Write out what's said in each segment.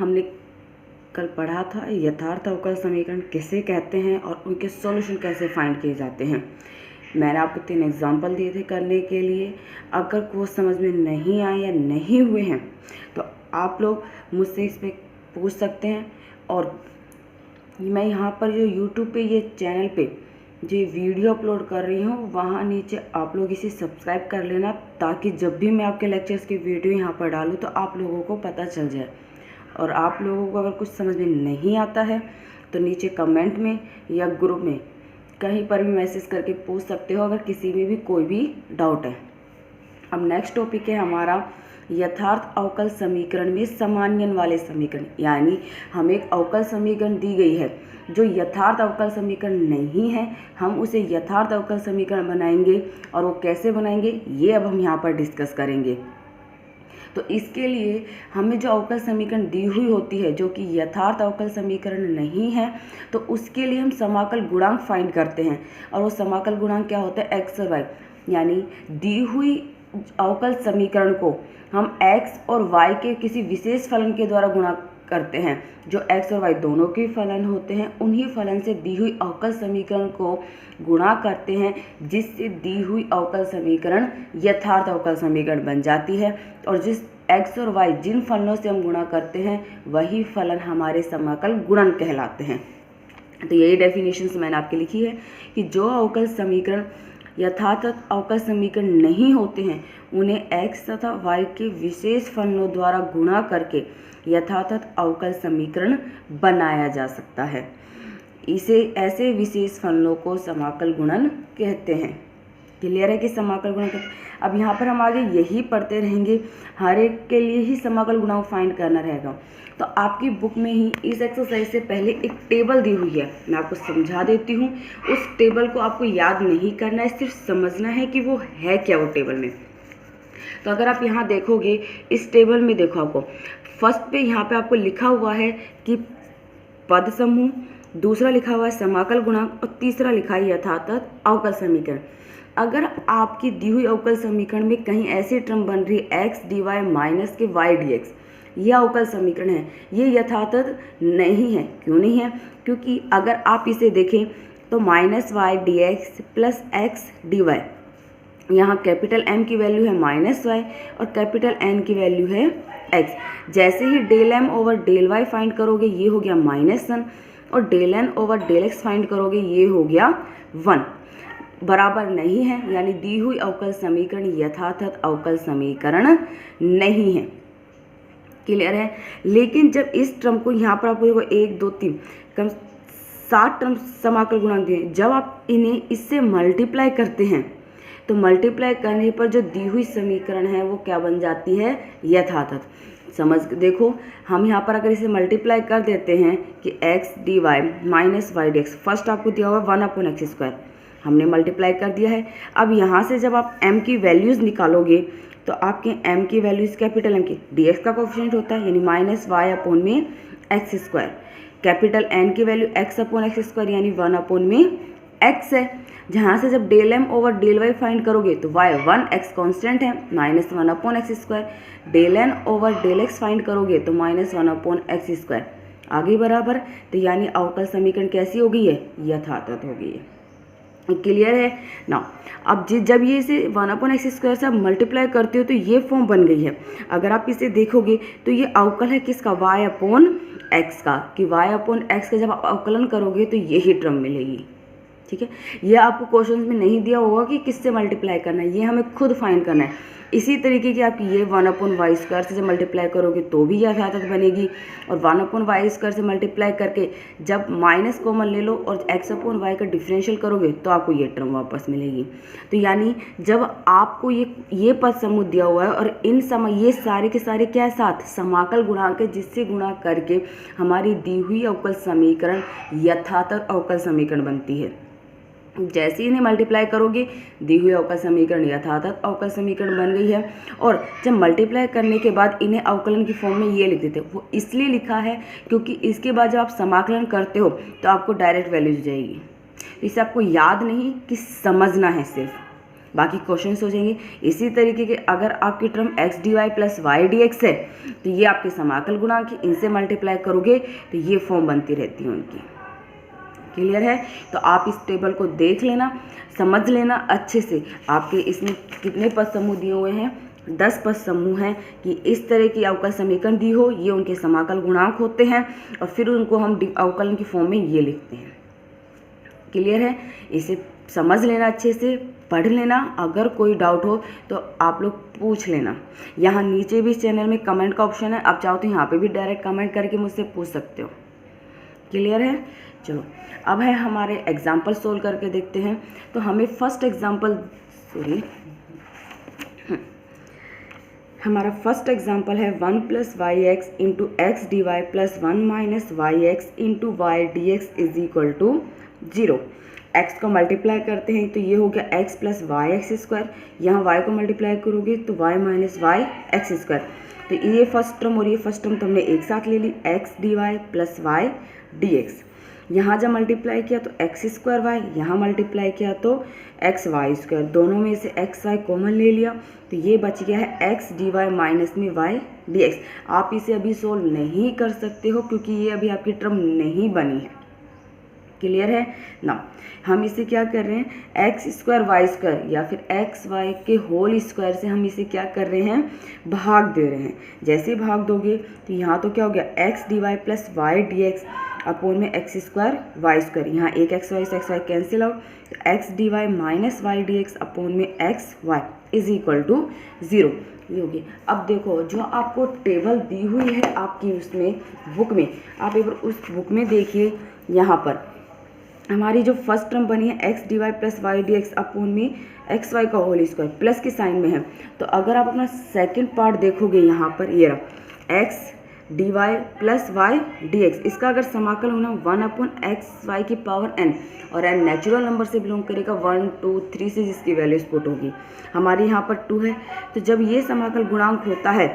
हमने कल पढ़ा था यथार्थ अवकल समीकरण किसे कहते हैं और उनके सॉल्यूशन कैसे फाइंड किए जाते हैं। मैंने आपको 3 एग्जाम्पल दिए थे करने के लिए। अगर वो समझ में नहीं आए या नहीं हुए हैं तो आप लोग मुझसे इस पर पूछ सकते हैं। और मैं यहाँ पर जो यूट्यूब पे ये चैनल पे जो वीडियो अपलोड कर रही हूँ वहाँ नीचे आप लोग इसे सब्सक्राइब कर लेना, ताकि जब भी मैं आपके लेक्चर्स की वीडियो यहाँ पर डालूँ तो आप लोगों को पता चल जाए। और आप लोगों को अगर कुछ समझ में नहीं आता है तो नीचे कमेंट में या ग्रुप में कहीं पर भी मैसेज करके पूछ सकते हो, अगर किसी में भी कोई भी डाउट है। अब नेक्स्ट टॉपिक है हमारा यथार्थ अवकल समीकरण में समान्यन वाले समीकरण। यानी हमें एक अवकल समीकरण दी गई है जो यथार्थ अवकल समीकरण नहीं है, हम उसे यथार्थ अवकल समीकरण बनाएंगे। और वो कैसे बनाएंगे ये अब हम यहाँ पर डिस्कस करेंगे। तो इसके लिए हमें जो अवकल समीकरण दी हुई होती है जो कि यथार्थ अवकल समीकरण नहीं है, तो उसके लिए हम समाकल गुणांक फाइंड करते हैं। और वो समाकल गुणांक क्या होता है, एक्स और वाई। यानी दी हुई अवकल समीकरण को हम एक्स और वाई के किसी विशेष फलन के द्वारा गुणा करते हैं। जो एक्स और वाई दोनों के फलन होते हैं, उन्हीं फलन से दी हुई अवकल समीकरण को गुणा करते हैं, जिससे दी हुई अवकल समीकरण यथार्थ अवकल समीकरण बन जाती है। और जिस एक्स और वाई जिन फलनों से हम गुणा करते हैं वही फलन हमारे समाकल गुणन कहलाते हैं। तो यही डेफिनेशंस मैंने आपके लिखी है कि जो अवकल समीकरण यथार्थ अवकल समीकरण नहीं होते हैं उन्हें एक्स तथा वाई के विशेष फलनों द्वारा गुणा करके यथार्थ अवकल समीकरण बनाया जा सकता है। इसे ऐसे विशेष फलनों को समाकल गुणन कहते हैं। क्लियर है कि समाकल गुणन कहते हैं। अब यहाँ पर हम आगे यही पढ़ते रहेंगे, हर एक के लिए ही समाकल गुणांक फाइंड करना रहेगा। तो आपकी बुक में ही इस एक्सरसाइज से पहले एक टेबल दी हुई है, मैं आपको समझा देती हूँ। उस टेबल को आपको याद नहीं करना है, सिर्फ समझना है कि वो है क्या वो टेबल में। तो अगर आप यहाँ देखोगे इस टेबल में, देखो आपको फर्स्ट पे यहाँ पे आपको लिखा हुआ है कि पद समूह, दूसरा लिखा हुआ है समाकल गुणांक और तीसरा लिखा है यथार्थ अवकल समीकरण। अगर आपकी दी हुई अवकल समीकरण में कहीं ऐसी टर्म बन रही है एक्स डी वाई माइनस के वाई डी एक्स, यह अवकल समीकरण है, ये यथार्थ नहीं है। क्यों नहीं है? क्योंकि अगर आप इसे देखें तो minus Y D X plus X D Y, यहाँ कैपिटल M की वैल्यू है माइनस वाई और कैपिटल N की वैल्यू है x। जैसे ही del M over del Y find करोगे ये हो गया -1 और del N over del x find करोगे ये हो गया 1। बराबर नहीं है, यानी दी हुई अवकल समीकरण यथार्थ अवकल समीकरण नहीं है। क्लियर है? लेकिन जब इस टर्म को यहाँ पर आपको देखो 1 2 3 कम 7 टर्म समाकल गुणांक दिए, जब आप इन्हें इससे मल्टीप्लाई करते हैं तो मल्टीप्लाई करने पर जो दी हुई समीकरण है वो क्या बन जाती है, यथार्थ। समझ देखो, हम यहाँ पर अगर इसे मल्टीप्लाई कर देते हैं कि X D Y minus Y D X, first आपको दिया हुआ 1/x², हमने मल्टीप्लाई कर दिया है। अब यहाँ से जब आप m की वैल्यूज़ निकालोगे तो आपके m की वैल्यूज़ कैपिटल M की dx का कोफिशिएंट होता है, यानी -y/x²। कैपिटल N की वैल्यू x/x² यानी 1/x है। जहाँ से जब del M over del Y find करोगे तो y 1x कॉन्स्टेंट है, -1/x²। Del N over del x find करोगे तो -1/x²। आगे बराबर, तो यानी अवकल समीकरण कैसी हो गई है, यथार्थ हो गई है। क्लियर है ना? अब जब ये इसे 1/x² से आप मल्टीप्लाई करते हो तो ये फॉर्म बन गई है। अगर आप इसे देखोगे तो ये अवकल है किसका, y/x का, कि y/x का जब आप अवकलन करोगे तो यही टर्म मिलेगी। ठीक है, ये आपको क्वेश्चन में नहीं दिया होगा कि किससे मल्टीप्लाई करना है, ये हमें खुद फाइंड करना है। इसी तरीके की आपकी ये 1/y² से जब मल्टीप्लाई करोगे तो भी यथार्थ बनेगी, और 1/y² से मल्टीप्लाई करके जब माइनस कॉमन ले लो और x/y का डिफरेंशियल करोगे तो आपको ये टर्म वापस मिलेगी। तो यानी जब आपको ये पद समूह दिया हुआ है और इन ये सारे के सारे क्या है, साथ समाकल गुणांक है, जिससे गुणा करके हमारी दी हुई अवकल समीकरण यथार्थ अवकल समीकरण बनती है। जैसे ही इन्हें मल्टीप्लाई करोगे दी हुई अवकल समीकरण यथार्थ अवकल समीकरण बन गई है। और जब मल्टीप्लाई करने के बाद इन्हें अवकलन की फॉर्म में ये लिख देते हो, वो इसलिए लिखा है क्योंकि इसके बाद जब आप समाकलन करते हो तो आपको डायरेक्ट वैल्यूज जाएगी। इसे आपको याद नहीं कि समझना है सिर्फ। बाकी क्वेश्चन हो जाएंगे। इसी तरीके के अगर आपकी term X D Y plus Y D X है तो ये आपके समाकल गुणांक है, इनसे मल्टीप्लाई करोगे तो ये फॉर्म बनती रहती है उनकी। क्लियर है? तो आप इस टेबल को देख लेना, समझ लेना अच्छे से। आपके इसमें कितने पद समूह दिए हुए हैं? 10 पद समूह हैं कि इस तरह की अवकल समीकरण दी हो, ये उनके समाकल गुणांक होते हैं और फिर उनको हम अवकलन की फॉर्म में ये लिखते हैं। क्लियर है? इसे समझ लेना अच्छे से, पढ़ लेना। अगर कोई डाउट हो तो आप लोग पूछ लेना। यहाँ नीचे भी चैनल में कमेंट का ऑप्शन है, आप चाहो तो यहाँ पे भी डायरेक्ट कमेंट करके मुझसे पूछ सकते हो। क्लियर है? चलो अब है हमारे एग्जाम्पल सोल्व करके देखते हैं। तो हमें हमारा फर्स्ट एग्जाम्पल है 1 + yx into X D Y plus 1 - yx into Y D X is equal to 0। x को मल्टीप्लाई करते हैं तो ये हो गया x + yx²। यहाँ y को मल्टीप्लाई करोगे तो y - yx²। तो ये फर्स्ट टर्म और ये फर्स्ट टर्म तो हमने एक साथ ले ली, x dy plus y dx। यहाँ जब मल्टीप्लाई किया तो x²y, यहाँ मल्टीप्लाई किया तो xy²। दोनों में से xy कॉमन ले लिया तो ये बच गया है x dy माइनस में y dx। आप इसे अभी सोल्व नहीं कर सकते हो क्योंकि ये अभी आपकी टर्म नहीं बनी है। क्लियर है ना? हम इसे क्या कर रहे हैं, x² y² या फिर xy के होल स्क्वायर से हम इसे क्या कर रहे हैं, भाग दे रहे हैं। जैसे भाग दोगे तो यहाँ तो क्या हो गया, x dy plus y dx upon में x² y²। यहाँ एक xy कैंसिल आउट, तो x dy minus y dx upon में xy इज इक्वल टू 0। ये होगी। अब देखो जो आपको टेबल दी हुई है आपकी उसमें बुक में, आप एक बार उस बुक में देखिए। यहाँ पर हमारी जो फर्स्ट टर्म बनी है x dy plus Y D X upon में xy का होल स्क्वायर प्लस के साइन में है। तो अगर आप अपना सेकंड पार्ट देखोगे यहाँ पर ये रहा x dy plus Y D X, इसका अगर समाकल होना 1/xy की पावर n और n नेचुरल नंबर से बिलोंग करेगा 1 2 3 से जिसकी वैल्यूज पुट होगी। हमारी यहाँ पर 2 है, तो जब ये समाकल गुणांक होता है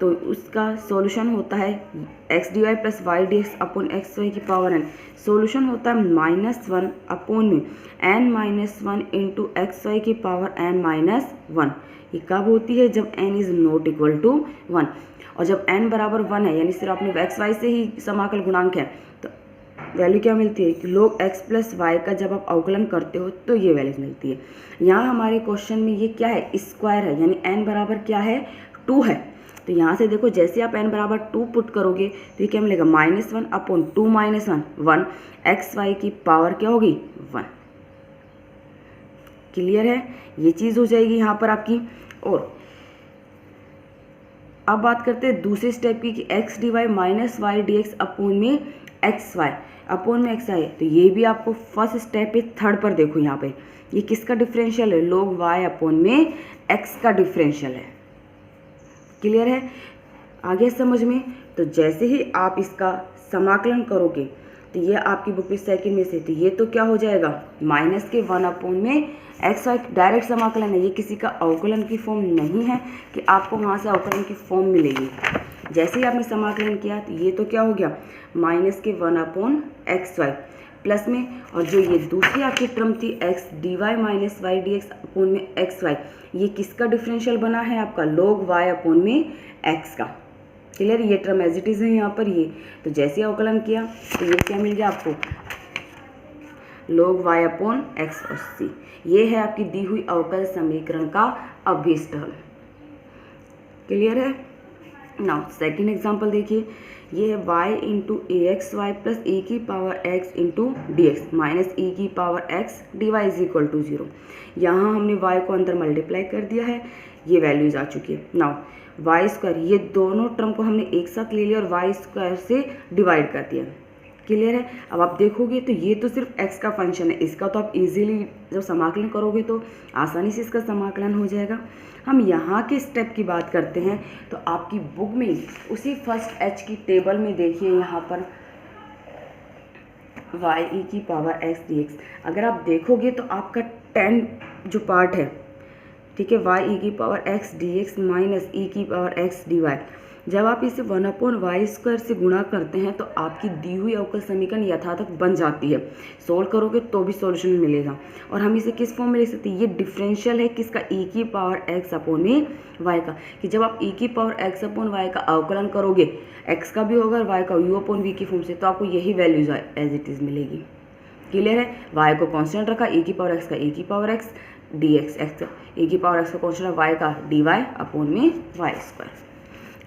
तो उसका सॉल्यूशन होता है x dy plus Y D X upon xy की पावर n। सॉल्यूशन होता है -1 अपोन में n-1 इंटू xy की पावर n-1। ये कब होती है, जब n is not equal to 1। और जब n बराबर 1 है यानी सिर्फ आपने xy से ही समाकल गुणांक है तो वैल्यू क्या मिलती है कि log x प्लस वाई का जब आप अवकलन करते हो तो ये वैल्यूज मिलती है। यहाँ हमारे क्वेश्चन में ये क्या है, स्क्वायर है, यानी n बराबर क्या है, 2 है। तो यहाँ से देखो जैसे आप n बराबर 2 पुट करोगे तो ये क्या मिलेगा, -1 अपोन 2 - 1 xy की पावर क्या होगी, 1। क्लियर है? ये चीज़ हो जाएगी यहाँ पर आपकी। और अब बात करते हैं दूसरे स्टेप की कि x dy minus Y D X upon में xy अपोन में xy है। तो ये भी आपको फर्स्ट स्टेप है, थर्ड पर देखो यहाँ पे ये किसका डिफरेंशियल है, log y अपोन में x का डिफरेंशियल है। क्लियर है? आगे समझ में? तो जैसे ही आप इसका समाकलन करोगे तो ये आपकी बुक में सेकंड में से, तो ये तो क्या हो जाएगा, -1 अपोन में xy डायरेक्ट समाकलन है। ये किसी का अवकलन की फॉर्म नहीं है कि आपको वहाँ से अवकलन की फॉर्म मिलेगी। जैसे ही आपने समाकलन किया तो ये तो क्या हो गया, -1 अपोन xy प्लस में, और जो ये दूसरी आपकी टर्म थी x dy minus Y D X upon में xy, ये किसका डिफरेंशियल बना है आपका, log y अपोन में x का। क्लियर? ये टर्म एज इट इज़ है यहाँ पर ये। तो जैसे अवकलन किया तो ये क्या मिल गया आपको, log y अपोन x और c। ये है आपकी दी हुई अवकल समीकरण का अभीष्ट हल। क्लियर है? नाउ सेकेंड एग्जाम्पल देखिए, ये है y into ax/y plus e की power x into d x minus e की power x dy is equal to 0। यहाँ हमने y को अंदर मल्टीप्लाई कर दिया है, ये वैल्यूज आ चुकी है। नाउ y², ये दोनों टर्म को हमने एक साथ ले लिया और y² से डिवाइड कर दिया। क्लियर है? अब आप देखोगे तो ये तो सिर्फ x का फंक्शन है, इसका तो आप इजीली जब समाकलन करोगे तो आसानी से इसका समाकलन हो जाएगा। हम यहाँ के स्टेप की बात करते हैं तो आपकी बुक में उसी फर्स्ट h की टेबल में देखिए यहाँ पर y की पावर x dx। अगर आप देखोगे तो आपका 10 जो पार्ट है, ठीक है, y की power x dx minus e की पावर x dy, जब आप इसे 1/y² से गुणा करते हैं तो आपकी दी हुई अवकल समीकरण यथातथ बन जाती है। सोल्व करोगे तो भी सॉल्यूशन मिलेगा। और हम इसे किस फॉर्म में लिख सकते हैं, ये डिफरेंशियल है किसका, e⁻x/y का, कि जब आप e⁻x/y का अवकलन करोगे, x का भी होगा और y का u/v की फॉर्म से, तो आपको यही वैल्यूज एज इट इज़ मिलेगी। क्लियर है। y को कांस्टेंट रखा, e⁻x का e⁻x dx, x e⁻x का कांस्टेंट है y का dy/y²।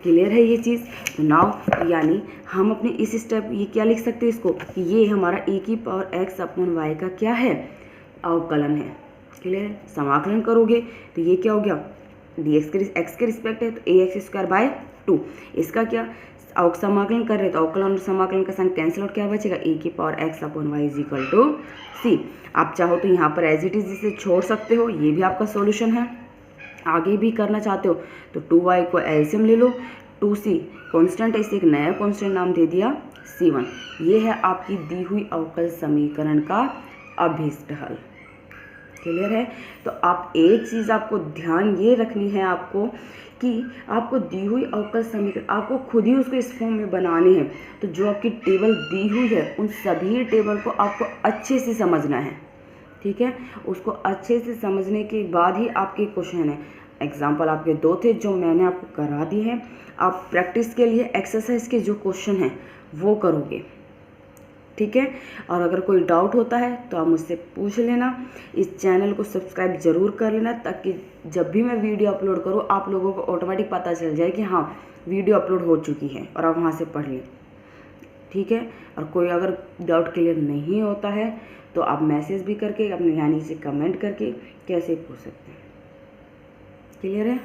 क्लियर है ये चीज़। तो नाउ यानी हम अपने इस स्टेप ये क्या लिख सकते हैं इसको, कि ये हमारा e⁻x/y का क्या है, अवकलन है। क्लियर है। समाकलन करोगे तो ये क्या हो गया, dx के x के रिस्पेक्ट है तो ax²/2। इसका क्या समाकलन कर रहे हैं तो अवकलन और समाकलन का साइन कैंसिल आउट, क्या बचेगा e⁻x/y c। आप चाहो तो यहाँ पर एज इट इज इसे छोड़ सकते हो, ये भी आपका सॉल्यूशन है। आगे भी करना चाहते हो तो 2y को एलसीएम ले लो, 2c कांस्टेंट है, इसे एक नया कांस्टेंट नाम दे दिया c1। ये है आपकी दी हुई अवकल समीकरण का अभीष्ट हल। क्लियर है। तो आप एक चीज़ आपको ध्यान ये रखनी है आपको, कि आपको दी हुई अवकल समीकरण आपको खुद ही उसको इस फॉर्म में बनाने हैं। तो जो आपकी टेबल दी हुई है उन सभी टेबल को आपको अच्छे से समझना है। ठीक है, उसको अच्छे से समझने के बाद ही आपके क्वेश्चन है। एग्जाम्पल आपके 2 थे जो मैंने आपको करा दिए हैं। आप प्रैक्टिस के लिए एक्सरसाइज के जो क्वेश्चन हैं वो करोगे। ठीक है, और अगर कोई डाउट होता है तो आप मुझसे पूछ लेना। इस चैनल को सब्सक्राइब ज़रूर कर लेना, ताकि जब भी मैं वीडियो अपलोड करूँ आप लोगों को ऑटोमेटिक पता चल जाए कि हाँ वीडियो अपलोड हो चुकी है और आप वहाँ से पढ़ लें। ठीक है, और कोई अगर डाउट क्लियर नहीं होता है तो आप मैसेज भी करके अपने यानी से कमेंट करके कैसे पूछ सकते हैं। क्लियर है।